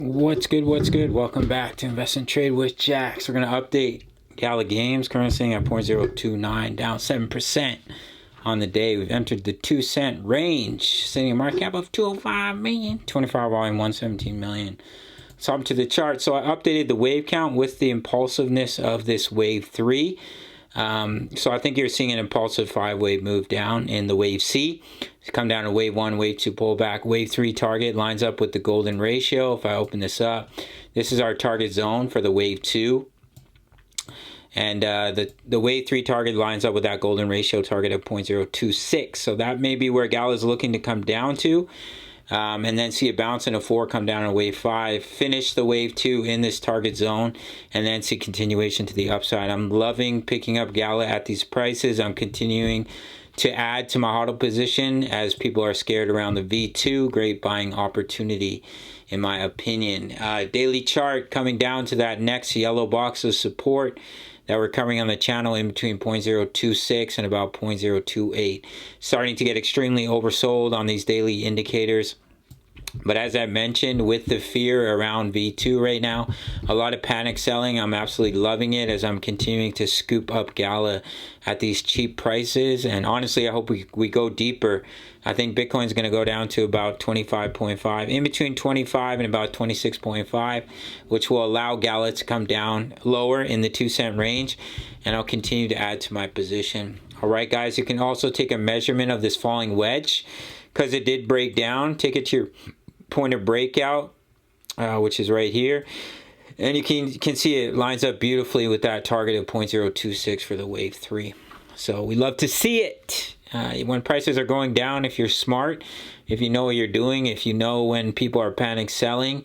What's good? What's good? Welcome back to Invest and Trade with Jax. We're going to update Gala Games, currently sitting at 0.029, down 7% on the day. We've entered the 2-cent range, sitting a market cap of 205 million, 24 volume 117 million. So up to the chart. So I updated the wave count with the impulsiveness of this wave 3. So I think you're seeing an impulsive 5-wave move down in the wave C. It's come down to wave 1, wave 2 pullback. Wave 3 target lines up with the golden ratio. If I open this up, this is our target zone for the wave 2. And the wave 3 target lines up with that golden ratio target of 0.026. So that may be where Gala is looking to come down to. And then see a bounce in a 4, come down to wave 5, finish the wave 2 in this target zone, and then see continuation to the upside. I'm loving picking up Gala at these prices. I'm continuing to add to my hodl position as people are scared around the V2. Great buying opportunity in my opinion. Daily chart coming down to that next yellow box of support that we're covering on the channel in between 0.026 and about 0.028. Starting to get extremely oversold on these daily indicators. But as I mentioned, with the fear around V2 right now, a lot of panic selling. I'm absolutely loving it as I'm continuing to scoop up Gala at these cheap prices. And honestly, I hope we go deeper. I think Bitcoin's going to go down to about 25.5, in between 25 and about 26.5, which will allow Gala to come down lower in the 2-cent range. And I'll continue to add to my position. All right, guys, you can also take a measurement of this falling wedge because it did break down. Take it to your point of breakout, which is right here, and you can see it lines up beautifully with that target of 0.026 for the wave 3. So we love to see it when prices are going down. If you're smart, if you know what you're doing, if you know when people are panic selling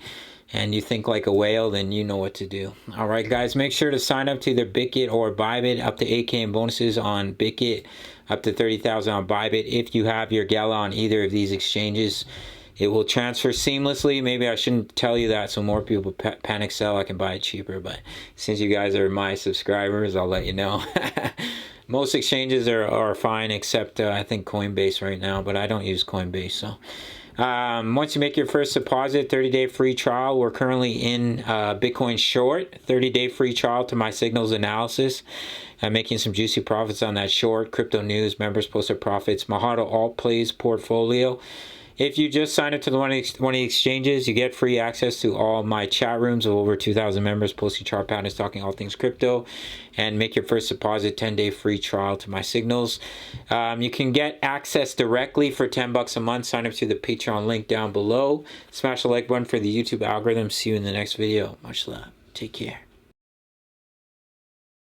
and you think like a whale, then you know what to do. All right, guys, make sure to sign up to either Bitget or Bybit. Up to 8K in bonuses on Bitget, up to 30,000 on Bybit. If you have your Gala on either of these exchanges, it will transfer seamlessly. Maybe I shouldn't tell you that so more people panic sell. I can buy it cheaper, but since you guys are my subscribers, I'll let you know. Most exchanges are fine except I think Coinbase right now, but I don't use Coinbase. So once you make your first deposit, 30-day free trial. We're currently in Bitcoin short, 30-day free trial to my signals analysis. I'm making some juicy profits on that short. Crypto news, members posted profits. My hodl alt plays portfolio. If you just sign up to one of the exchanges, you get free access to all my chat rooms of over 2,000 members, posting chart patterns, talking all things crypto, and make your first deposit, 10-day free trial to my signals. You can get access directly for $10 a month. Sign up to the Patreon link down below. Smash the like button for the YouTube algorithm. See you in the next video. Much love. Take care.